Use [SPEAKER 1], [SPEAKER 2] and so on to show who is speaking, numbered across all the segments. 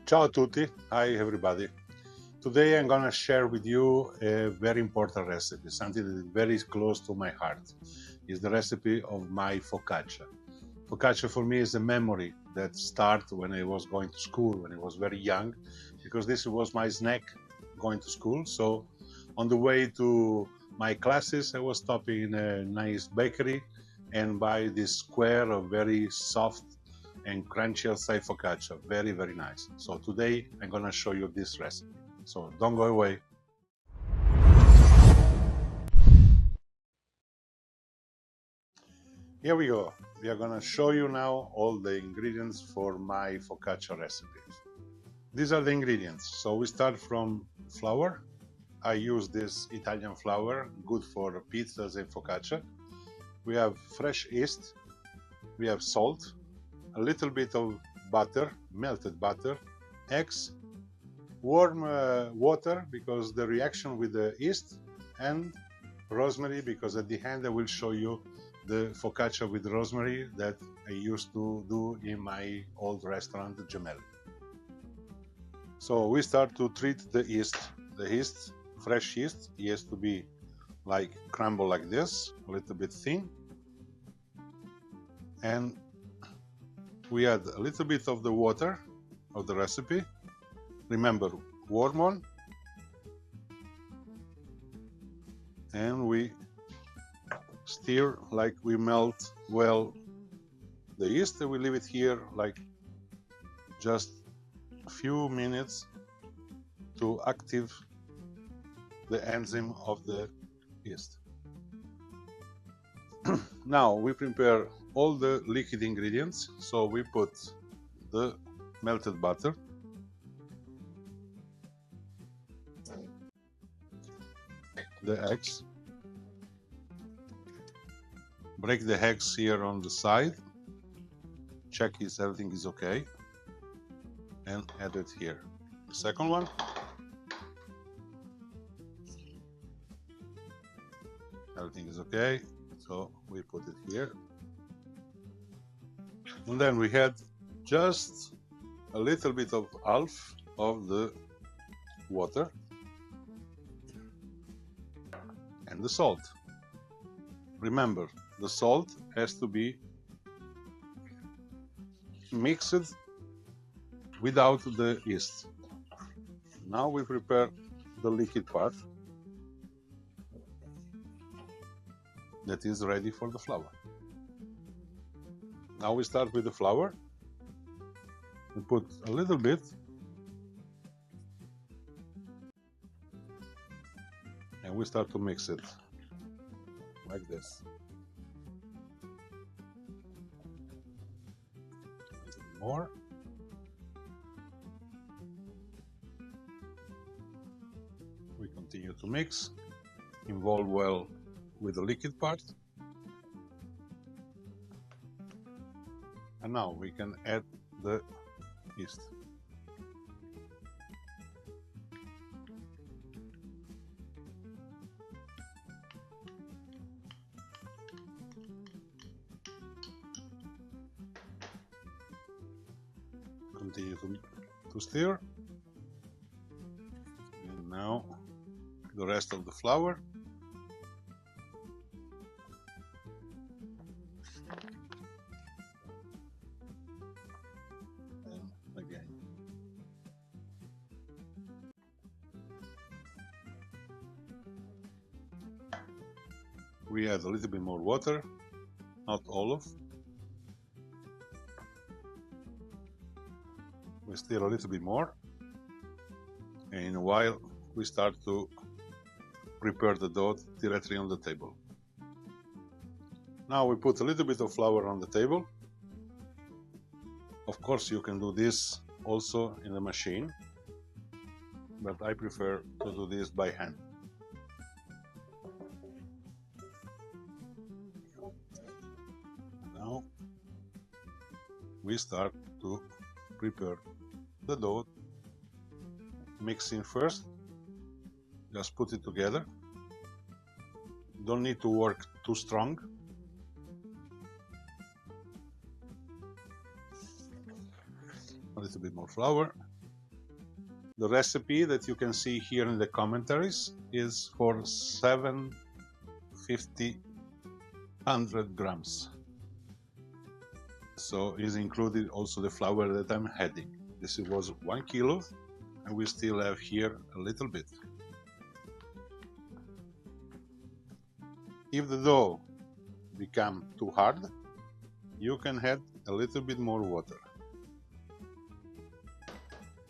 [SPEAKER 1] Ciao a tutti, hi everybody. Today I'm gonna share with you a very important recipe, something that is very close to my heart. It's the recipe of my focaccia. Focaccia for me is a memory that started when I was going to school, when I was very young, because this was my snack going to school. So on the way to my classes, I was stopping in a nice bakery and buy this square of very soft and crunchy outside focaccia. Very, very nice. So today I'm gonna show you this recipe. So don't go away. Here we go. We are gonna show you now all the ingredients for my focaccia recipe. These are the ingredients. So we start from flour. I use this Italian flour, good for pizzas and focaccia. We have fresh yeast. We have salt, a little bit of butter, melted butter, eggs, warm water because the reaction with the yeast, and rosemary because at the end I will show you the focaccia with rosemary that I used to do in my old restaurant, Gemelli. So we start to treat the yeast. The yeast, fresh yeast, it has to be like crumble like this, a little bit thin, and we add a little bit of the water of the recipe. Remember, warm one. And we stir like we melt well the yeast, and we leave it here like just a few minutes to active the enzyme of the yeast. Now we prepare all the liquid ingredients. So we put the melted butter, the eggs, break the eggs here on the side, check if everything is okay, and add it here. The second one, everything is okay, so we put it here. And then we had just a little bit of half of the water and the salt. Remember, the salt has to be mixed without the yeast. Now we prepare the liquid part that is ready for the flour. Now we start with the flour. We put a little bit, and we start to mix it like this. A little bit more. We continue to mix, involve well with the liquid part. And now we can add the yeast. Continue to stir. And now the rest of the flour. We add a little bit more water, not all of. We stir a little bit more, and in a while we start to prepare the dough directly on the table. Now we put a little bit of flour on the table. Of course you can do this also in the machine, but I prefer to do this by hand. Now we start to prepare the dough. Mixing first, just put it together. Don't need to work too strong. A little bit more flour. The recipe that you can see here in the commentaries is for 750 grams. So is included also the flour that I'm adding. This was 1 kilo, and we still have here a little bit. If the dough becomes too hard, you can add a little bit more water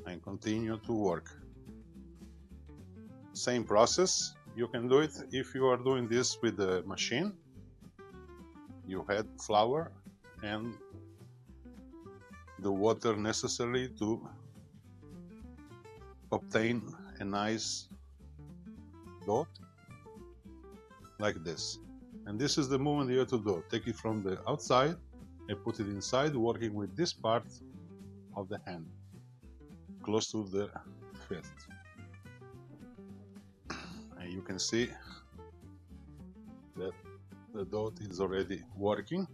[SPEAKER 1] and continue to work. Same process, you can do it if you are doing this with the machine. You add flour and the water necessary to obtain a nice dough like this. And this is the movement you have to do. Take it from the outside and put it inside, working with this part of the hand, close to the fist. And you can see that the dough is already working.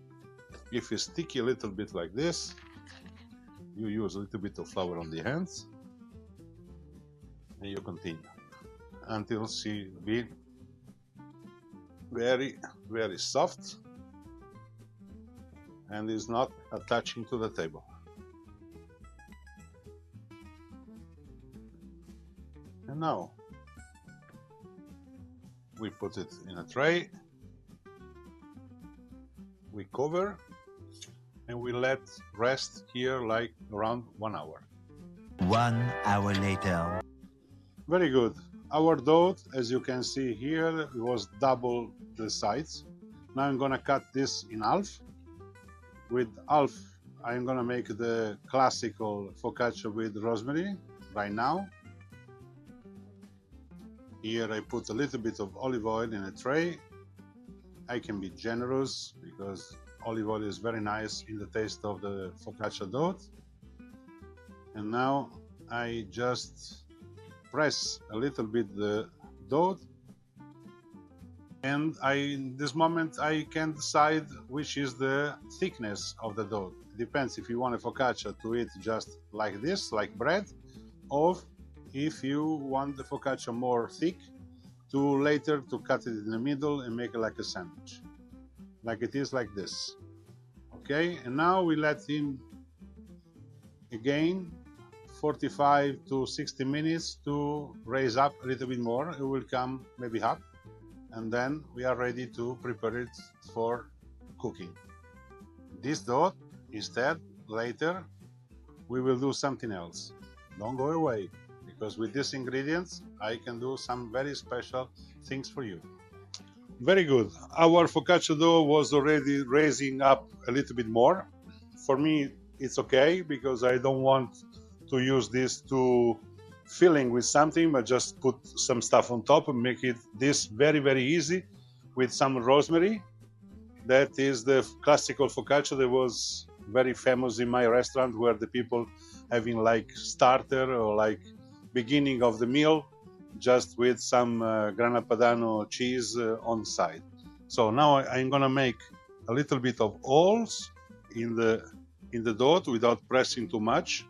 [SPEAKER 1] If it's sticky a little bit like this, you use a little bit of flour on the hands and you continue until she be very, very soft and is not attaching to the table. And now we put it in a tray, we cover, and we let rest here like around 1 hour.
[SPEAKER 2] 1 hour later.
[SPEAKER 1] Very good. Our dough, as you can see here, was double the size. Now I'm gonna cut this in half. With half, I'm gonna make the classical focaccia with rosemary right now. Here I put a little bit of olive oil in a tray. I can be generous because olive oil is very nice in the taste of the focaccia dough. And now I just press a little bit the dough, and in this moment I can decide which is the thickness of the dough. It depends if you want a focaccia to eat just like this, like bread, or if you want the focaccia more thick, to later to cut it in the middle and make it like a sandwich, like it is like this. Okay, and now we let him again 45 to 60 minutes to raise up a little bit more. It will come maybe half, and then we are ready to prepare it for cooking. This dough, instead, later we will do something else. Don't go away, because with these ingredients I can do some very special things for you. Very good. Our focaccia dough was already raising up a little bit more. For me it's okay, because I don't want to use this to filling with something, but just put some stuff on top and make it this very, very easy with some rosemary. That is the classical focaccia that was very famous in my restaurant, where the people having like starter or like beginning of the meal, just with some Grana Padano cheese on the side. So now I'm gonna make a little bit of holes in the dough without pressing too much.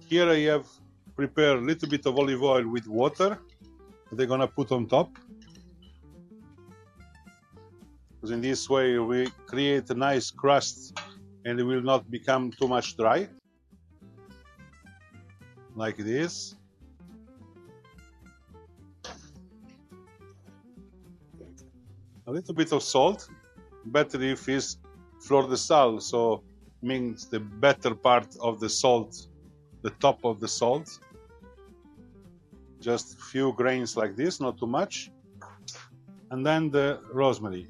[SPEAKER 1] Here I have prepared a little bit of olive oil with water that they're gonna put on top. Because in this way we create a nice crust and it will not become too much dry. Like this. A little bit of salt, better if it's flor de sal, so means the better part of the salt, the top of the salt. Just a few grains like this, not too much. And then the rosemary.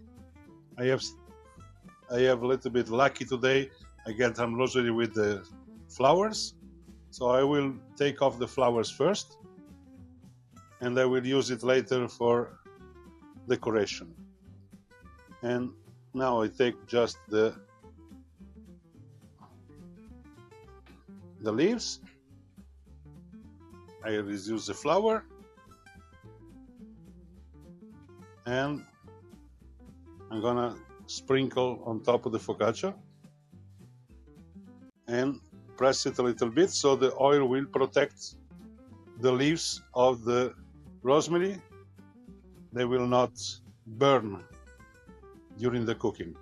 [SPEAKER 1] I have a little bit lucky today. I get some rosemary with the flowers. So I will take off the flowers first, and I will use it later for decoration. And now I take just the leaves. I reduce the flower, and I'm gonna sprinkle on top of the focaccia and press it a little bit so the oil will protect the leaves of the rosemary. They will not burn during the cooking.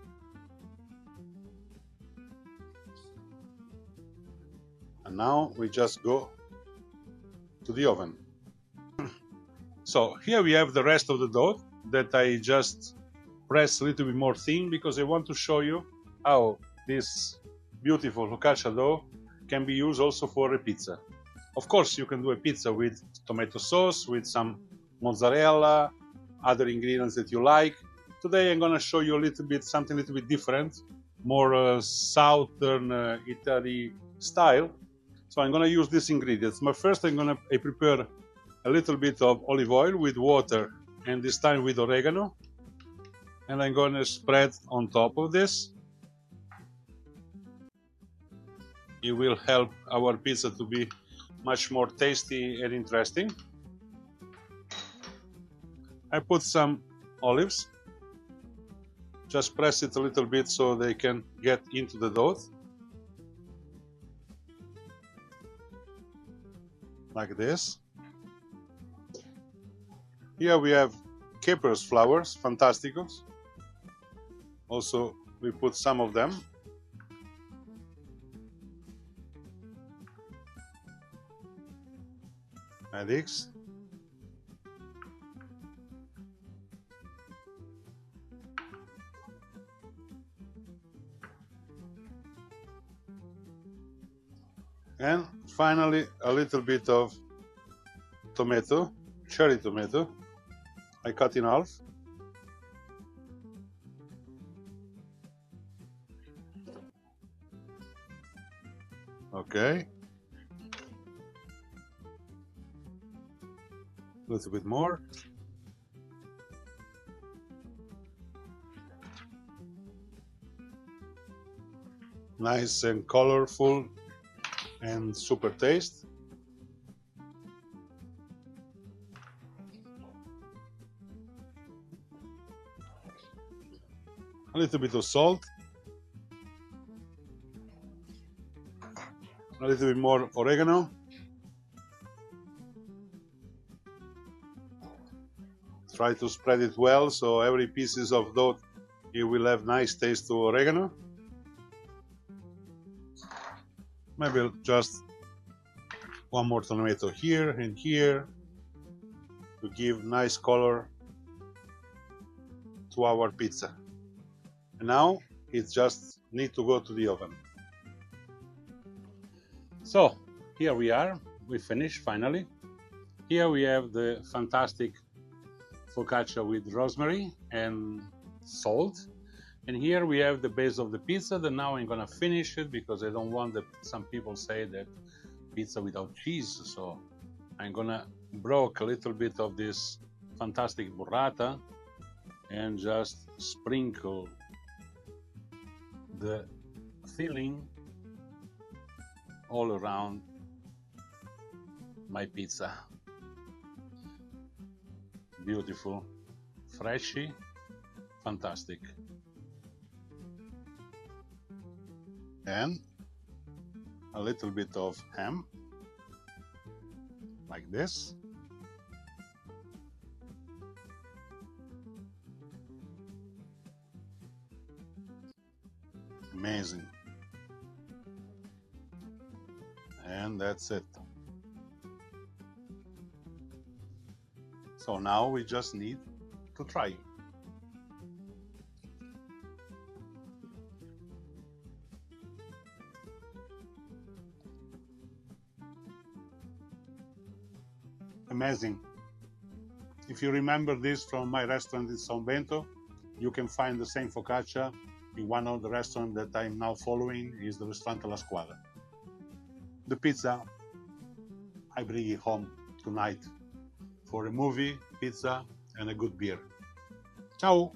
[SPEAKER 1] And now we just go to the oven. So here we have the rest of the dough that I just press a little bit more thin because I want to show you how this beautiful focaccia dough can be used also for a pizza. Of course, you can do a pizza with tomato sauce, with some mozzarella, other ingredients that you like. Today I'm going to show you a little bit something a little bit different, more southern Italy style. So I'm going to use these ingredients. But first I prepare a little bit of olive oil with water, and this time with oregano. And I'm going to spread on top of this. It will help our pizza to be much more tasty and interesting. I put some olives. Just press it a little bit so they can get into the dough. Like this. Here we have capers flowers, fantasticos. Also, we put some of them. Like this. And finally, a little bit of tomato, cherry tomato. I cut in half. Okay. A little bit more. Nice and colorful and super taste. A little bit of salt. A little bit more oregano. Try to spread it well so every pieces of dough it will have nice taste to oregano. Maybe just one more tomato here and here to give nice color to our pizza. And now it just need to go to the oven. So here we are, we finished finally. Here we have the fantastic focaccia with rosemary and salt. And here we have the base of the pizza that now I'm gonna finish it because I don't want some people say that pizza without cheese. So I'm gonna broke a little bit of this fantastic burrata and just sprinkle the filling all around my pizza. Beautiful, freshy, fantastic. And a little bit of ham, like this. Amazing. And that's it. So now we just need to try. Amazing. If you remember this from my restaurant in San Bento, you can find the same focaccia in one of the restaurants that I'm now following, is the Restaurante La Squadra. The pizza, I bring it home tonight for a movie, pizza, and a good beer. Ciao!